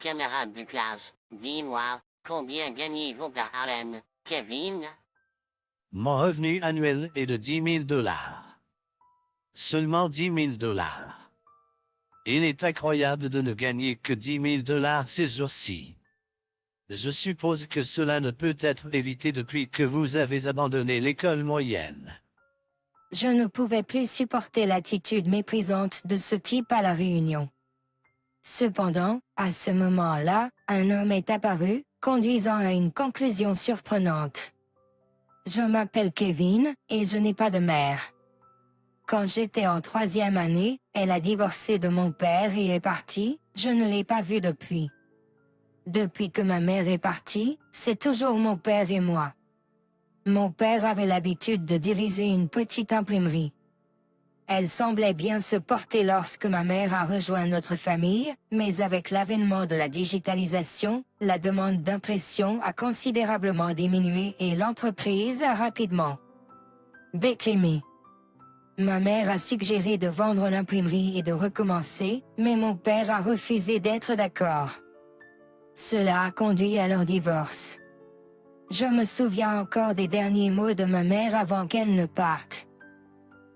camarades de classe, dis-moi, combien gagnez-vous par an, Kevin? Mon revenu annuel est de 10 000 $. Seulement 10 000 $. Il est incroyable de ne gagner que 10 000 $ ces jours-ci. Je suppose que cela ne peut être évité depuis que vous avez abandonné l'école moyenne. Je ne pouvais plus supporter l'attitude méprisante de ce type à la réunion. Cependant, à ce moment-là, un homme est apparu, conduisant à une conclusion surprenante. Je m'appelle Kevin, et je n'ai pas de mère. Quand j'étais en 3e année, elle a divorcé de mon père et est partie, je ne l'ai pas vue depuis. Depuis que ma mère est partie, c'est toujours mon père et moi. Mon père avait l'habitude de diriger une petite imprimerie. Elle semblait bien se porter lorsque ma mère a rejoint notre famille, mais avec l'avènement de la digitalisation, la demande d'impression a considérablement diminué et l'entreprise a rapidement béclémé. Ma mère a suggéré de vendre l'imprimerie et de recommencer, mais mon père a refusé d'être d'accord. Cela a conduit à leur divorce. Je me souviens encore des derniers mots de ma mère avant qu'elle ne parte.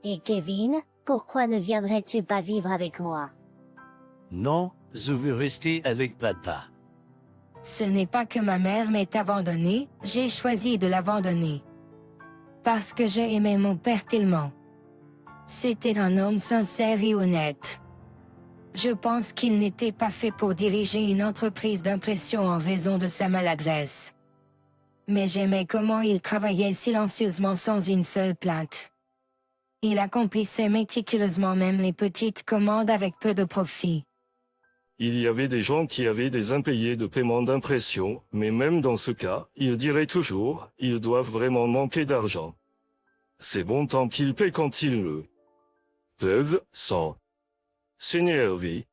Et Kevin, pourquoi ne viendrais-tu pas vivre avec moi? Non, je veux rester avec papa. Ce n'est pas que ma mère m'ait abandonné, j'ai choisi de l'abandonner. Parce que j'ai aimé mon père tellement. C'était un homme sincère et honnête. Je pense qu'il n'était pas fait pour diriger une entreprise d'impression en raison de sa maladresse. Mais j'aimais comment il travaillait silencieusement sans une seule plainte. Il accomplissait méticuleusement même les petites commandes avec peu de profit. Il y avait des gens qui avaient des impayés de paiement d'impression, mais même dans ce cas, ils diraient toujours, ils doivent vraiment manquer d'argent. C'est bon tant qu'ils paient quand ils le peuvent, sans s'énerver.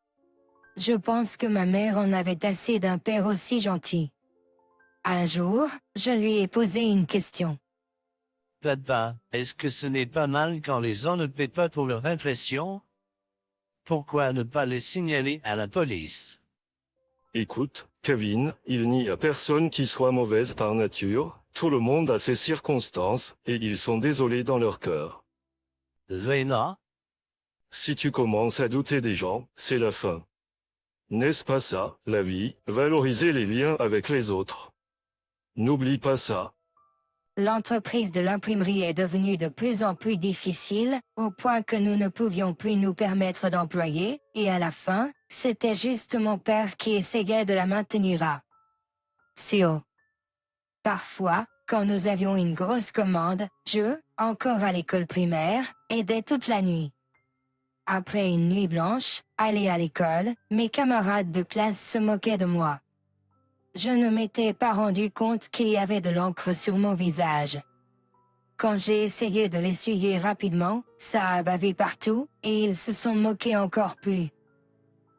Je pense que ma mère en avait assez d'un père aussi gentil. Un jour, je lui ai posé une question. Papa, est-ce que ce n'est pas mal quand les gens ne paient pas pour leur impression? Pourquoi ne pas les signaler à la police? Écoute, Kevin, il n'y a personne qui soit mauvaise par nature, tout le monde a ses circonstances, et ils sont désolés dans leur cœur. Zéna? Si tu commences à douter des gens, c'est la fin. N'est-ce pas ça, la vie, valoriser les liens avec les autres? N'oublie pas ça. L'entreprise de l'imprimerie est devenue de plus en plus difficile, au point que nous ne pouvions plus nous permettre d'employer, et à la fin, c'était juste mon père qui essayait de la maintenir à CO. Parfois, quand nous avions une grosse commande, je, encore à l'école primaire, aidais toute la nuit. Après une nuit blanche, aller à l'école, mes camarades de classe se moquaient de moi. Je ne m'étais pas rendu compte qu'il y avait de l'encre sur mon visage. Quand j'ai essayé de l'essuyer rapidement, ça a bavé partout, et ils se sont moqués encore plus.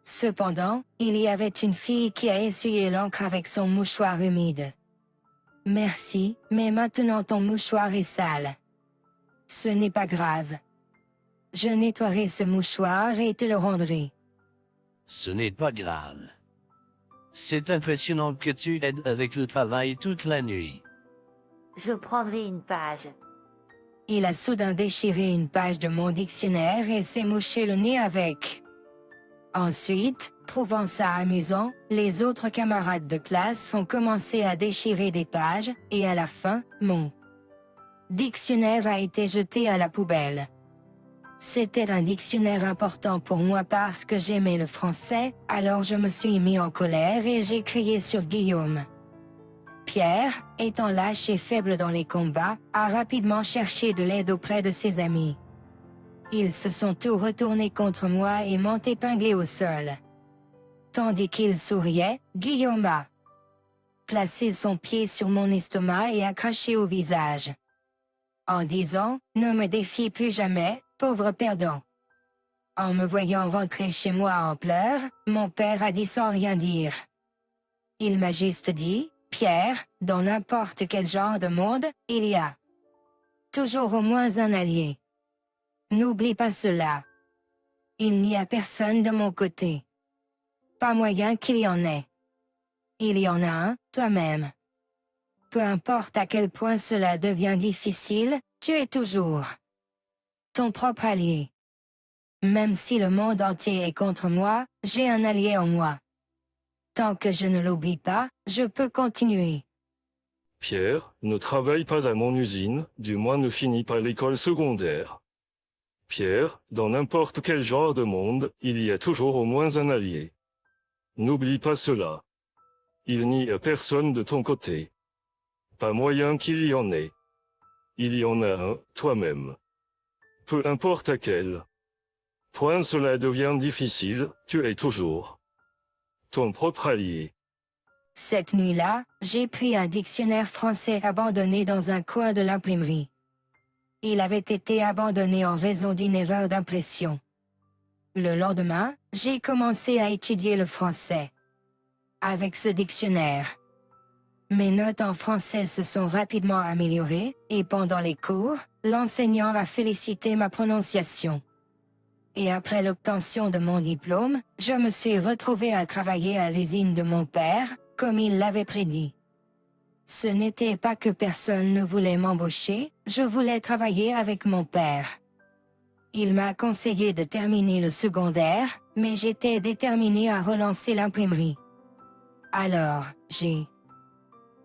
Cependant, il y avait une fille qui a essuyé l'encre avec son mouchoir humide. Merci, mais maintenant ton mouchoir est sale. Ce n'est pas grave. Je nettoierai ce mouchoir et te le rendrai. Ce n'est pas grave. C'est impressionnant que tu aides avec le travail toute la nuit. Je prendrai une page. Il a soudain déchiré une page de mon dictionnaire et s'est mouché le nez avec. Ensuite, trouvant ça amusant, les autres camarades de classe ont commencé à déchirer des pages, et à la fin, mon dictionnaire a été jeté à la poubelle. C'était un dictionnaire important pour moi parce que j'aimais le français, alors je me suis mis en colère et j'ai crié sur Guillaume. Pierre, étant lâche et faible dans les combats, a rapidement cherché de l'aide auprès de ses amis. Ils se sont tous retournés contre moi et m'ont épinglé au sol. Tandis qu'il souriait, Guillaume a placé son pied sur mon estomac et a craché au visage. En disant « Ne me défie plus jamais, pauvre perdant ». En me voyant rentrer chez moi en pleurs, mon père a dit sans rien dire. Il m'a juste dit « Pierre, dans n'importe quel genre de monde, il y a toujours au moins un allié. N'oublie pas cela. Il n'y a personne de mon côté. Pas moyen qu'il y en ait. Il y en a un, toi-même. Peu importe à quel point cela devient difficile, tu es toujours ton propre allié. Même si le monde entier est contre moi, j'ai un allié en moi. Tant que je ne l'oublie pas, je peux continuer. Pierre, ne travaille pas à mon usine, du moins ne finis pas l'école secondaire. Pierre, dans n'importe quel genre de monde, il y a toujours au moins un allié. N'oublie pas cela. Il n'y a personne de ton côté. Pas moyen qu'il y en ait. Il y en a un, toi-même. Peu importe à quel point cela devient difficile, tu es toujours ton propre allié. Cette nuit-là, j'ai pris un dictionnaire français abandonné dans un coin de l'imprimerie. Il avait été abandonné en raison d'une erreur d'impression. Le lendemain, j'ai commencé à étudier le français. Avec ce dictionnaire, mes notes en français se sont rapidement améliorées, et pendant les cours, l'enseignant a félicité ma prononciation. Et après l'obtention de mon diplôme, je me suis retrouvé à travailler à l'usine de mon père, comme il l'avait prédit. Ce n'était pas que personne ne voulait m'embaucher, je voulais travailler avec mon père. Il m'a conseillé de terminer le secondaire, mais j'étais déterminé à relancer l'imprimerie. Alors, j'ai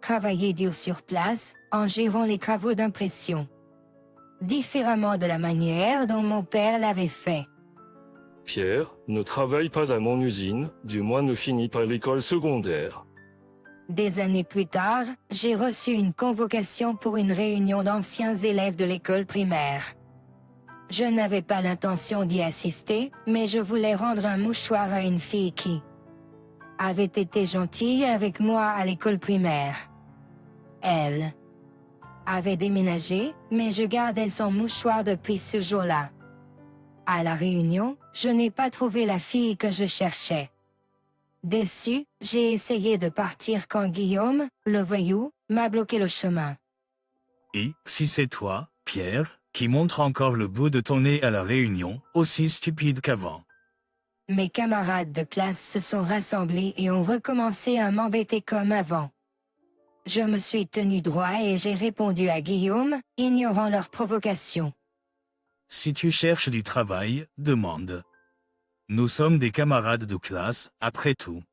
travaillé dur sur place, en gérant les travaux d'impression. Différemment de la manière dont mon père l'avait fait. Pierre, ne travaille pas à mon usine, du moins ne finis pas l'école secondaire. Des années plus tard, j'ai reçu une convocation pour une réunion d'anciens élèves de l'école primaire. Je n'avais pas l'intention d'y assister, mais je voulais rendre un mouchoir à une fille qui avait été gentille avec moi à l'école primaire. Elle avait déménagé, mais je gardais son mouchoir depuis ce jour-là. À la réunion, je n'ai pas trouvé la fille que je cherchais. Déçu, j'ai essayé de partir quand Guillaume, le voyou, m'a bloqué le chemin. Et, si c'est toi, Pierre, qui montre encore le bout de ton nez à la réunion, aussi stupide qu'avant. Mes camarades de classe se sont rassemblés et ont recommencé à m'embêter comme avant. Je me suis tenu droit et j'ai répondu à Guillaume, ignorant leur provocation. Si tu cherches du travail, demande. Nous sommes des camarades de classe, après tout.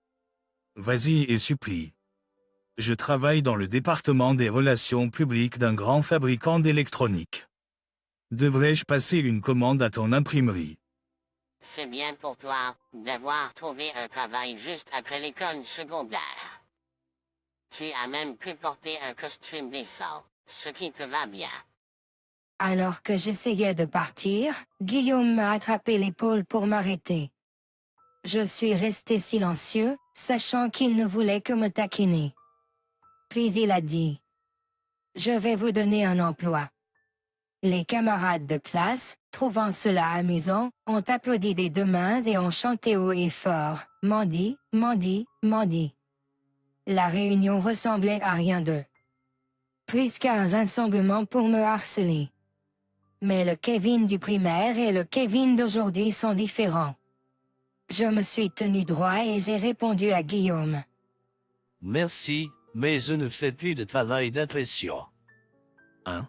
Vas-y et supplie. Je travaille dans le département des relations publiques d'un grand fabricant d'électronique. Devrais-je passer une commande à ton imprimerie? C'est bien pour toi d'avoir trouvé un travail juste après l'école secondaire. Tu as même pu porter un costume décent, ce qui te va bien. Alors que j'essayais de partir, Guillaume m'a attrapé l'épaule pour m'arrêter. Je suis resté silencieux, sachant qu'il ne voulait que me taquiner. Puis il a dit: « Je vais vous donner un emploi. » Les camarades de classe, trouvant cela amusant, ont applaudi des deux mains et ont chanté haut et fort: « Mandy, Mandy, Mandy. » La réunion ressemblait à rien d'eux. Puisqu'à un rassemblement pour me harceler. Mais le Kevin du primaire et le Kevin d'aujourd'hui sont différents. Je me suis tenu droit et j'ai répondu à Guillaume. Merci, mais je ne fais plus de travail d'impression. Hein?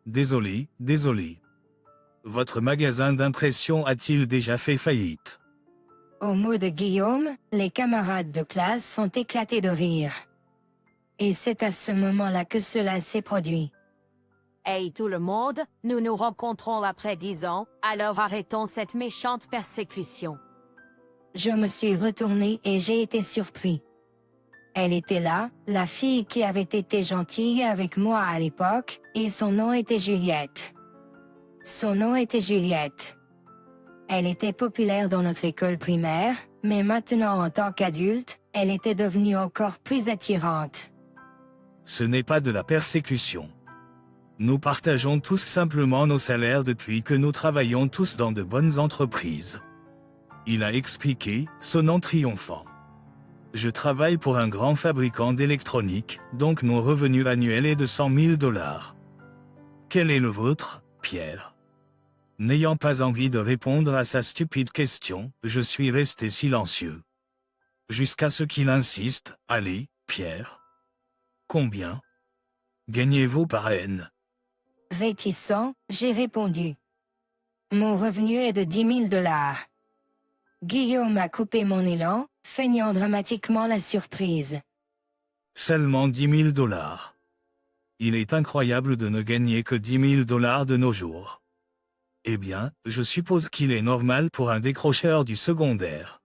Désolé, désolé. Votre magasin d'impression a-t-il déjà fait faillite? Au mot de Guillaume, les camarades de classe ont éclaté de rire. Et c'est à ce moment-là que cela s'est produit. Hey tout le monde, nous nous rencontrons après 10 ans, alors arrêtons cette méchante persécution. Je me suis retourné et j'ai été surpris. Elle était là, la fille qui avait été gentille avec moi à l'époque, et son nom était Juliette. Son nom était Juliette. Elle était populaire dans notre école primaire, mais maintenant en tant qu'adulte, elle était devenue encore plus attirante. Ce n'est pas de la persécution. Nous partageons tous simplement nos salaires depuis que nous travaillons tous dans de bonnes entreprises. Il a expliqué, sonnant triomphant. Je travaille pour un grand fabricant d'électronique, donc mon revenu annuel est de $100 000. Quel est le vôtre, Pierre? N'ayant pas envie de répondre à sa stupide question, je suis resté silencieux. Jusqu'à ce qu'il insiste, allez, Pierre. Combien gagnez-vous par N? Réticent, j'ai répondu. Mon revenu est de 10 000 $. Guillaume a coupé mon élan, feignant dramatiquement la surprise. Seulement 10 000 $. Il est incroyable de ne gagner que 10 000 $ de nos jours. Eh bien, je suppose qu'il est normal pour un décrocheur du secondaire.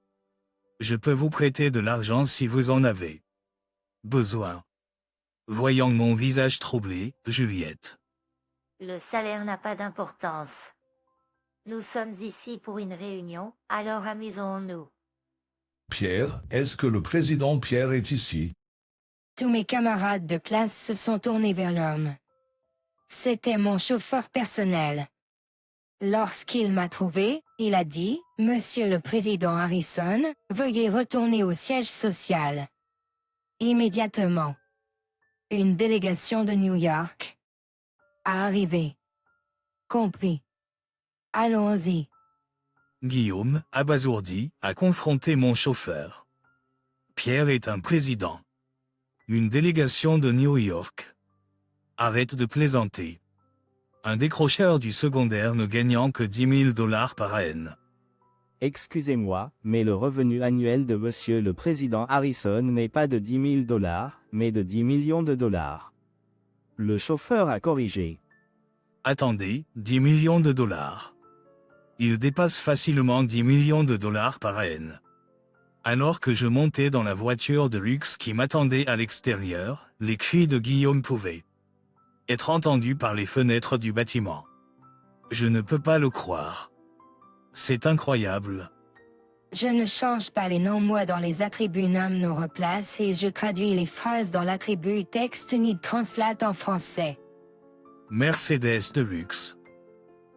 Je peux vous prêter de l'argent si vous en avez besoin. Voyant mon visage troublé, Juliette. Le salaire n'a pas d'importance. Nous sommes ici pour une réunion, alors amusons-nous. Pierre, est-ce que le président Pierre est ici? Tous mes camarades de classe se sont tournés vers l'homme. C'était mon chauffeur personnel. Lorsqu'il m'a trouvé, il a dit, « Monsieur le Président Harrison, veuillez retourner au siège social. » Immédiatement. Une délégation de New York a arrivé. Compris. Allons-y. Guillaume, abasourdi, a confronté mon chauffeur. Pierre est un président. Une délégation de New York. Arrête de plaisanter. Un décrocheur du secondaire ne gagnant que 10 000 $ par an. Excusez-moi, mais le revenu annuel de Monsieur le Président Harrison n'est pas de 10 000 $, mais de 10 millions de dollars. Le chauffeur a corrigé. Attendez, 10 millions de dollars. Il dépasse facilement 10 millions de dollars par an. Alors que je montais dans la voiture de luxe qui m'attendait à l'extérieur, les cris de Guillaume pouvaient être entendus par les fenêtres du bâtiment. Je ne peux pas le croire. C'est incroyable. Je ne change pas les noms moi dans les attributs nomme nos replace et je traduis les phrases dans l'attribut texte ni translate en français. Mercedes de luxe.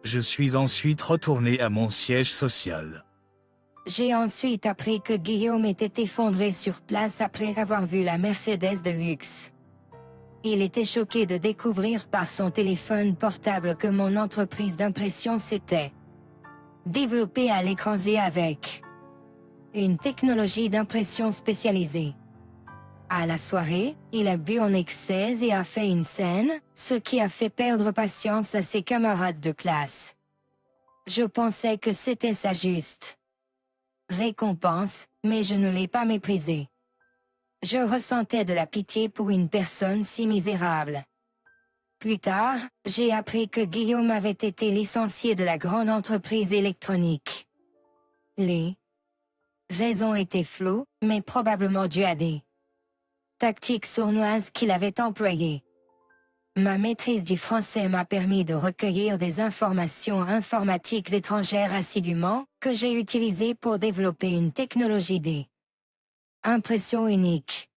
Je suis ensuite retourné à mon siège social. J'ai ensuite appris que Guillaume était effondré sur place après avoir vu la Mercedes de luxe. Il était choqué de découvrir par son téléphone portable que mon entreprise d'impression s'était développée à l'étranger avec une technologie d'impression spécialisée. À la soirée, il a bu en excès et a fait une scène, ce qui a fait perdre patience à ses camarades de classe. Je pensais que c'était sa juste récompense, mais je ne l'ai pas méprisé. Je ressentais de la pitié pour une personne si misérable. Plus tard, j'ai appris que Guillaume avait été licencié de la grande entreprise électronique. Les raisons étaient floues, mais probablement dues à des tactiques sournoises qu'il avait employées. Ma maîtrise du français m'a permis de recueillir des informations informatiques étrangères assidûment, que j'ai utilisées pour développer une technologie des impression unique.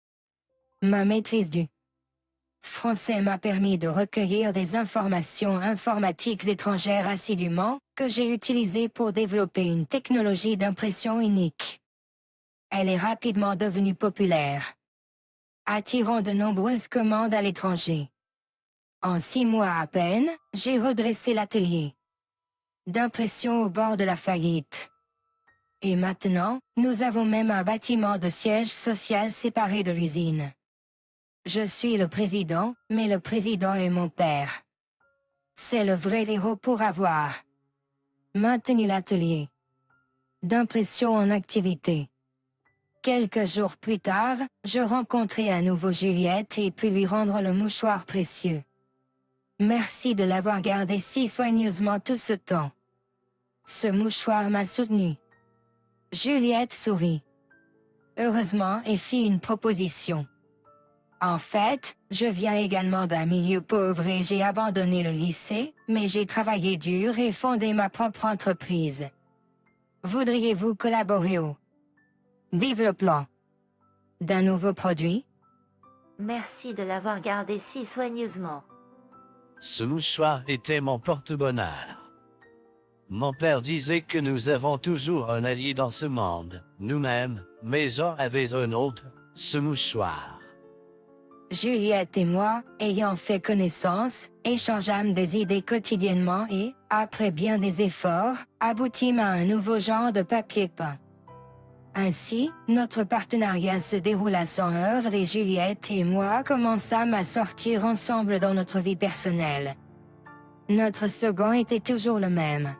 Ma maîtrise du français m'a permis de recueillir des informations informatiques étrangères assidûment, que j'ai utilisées pour développer une technologie d'impression unique. Elle est rapidement devenue populaire, attirant de nombreuses commandes à l'étranger. En 6 mois à peine, j'ai redressé l'atelier d'impression au bord de la faillite. Et maintenant, nous avons même un bâtiment de siège social séparé de l'usine. Je suis le président, mais le président est mon père. C'est le vrai héros pour avoir maintenu l'atelier d'impression en activité. Quelques jours plus tard, je rencontrai à nouveau Juliette et pus lui rendre le mouchoir précieux. Merci de l'avoir gardé si soigneusement tout ce temps. Ce mouchoir m'a soutenu. Juliette sourit heureusement et fit une proposition. En fait, je viens également d'un milieu pauvre et j'ai abandonné le lycée, mais j'ai travaillé dur et fondé ma propre entreprise. Voudriez-vous collaborer au développement d'un nouveau produit? Merci de l'avoir gardé si soigneusement. Ce mouchoir était mon porte-bonheur. Mon père disait que nous avons toujours un allié dans ce monde, nous-mêmes, mais on avait un autre, ce mouchoir. Juliette et moi, ayant fait connaissance, échangeâmes des idées quotidiennement et, après bien des efforts, aboutîmes à un nouveau genre de papier peint. Ainsi, notre partenariat se déroula sans heurts et Juliette et moi commençâmes à sortir ensemble dans notre vie personnelle. Notre slogan était toujours le même.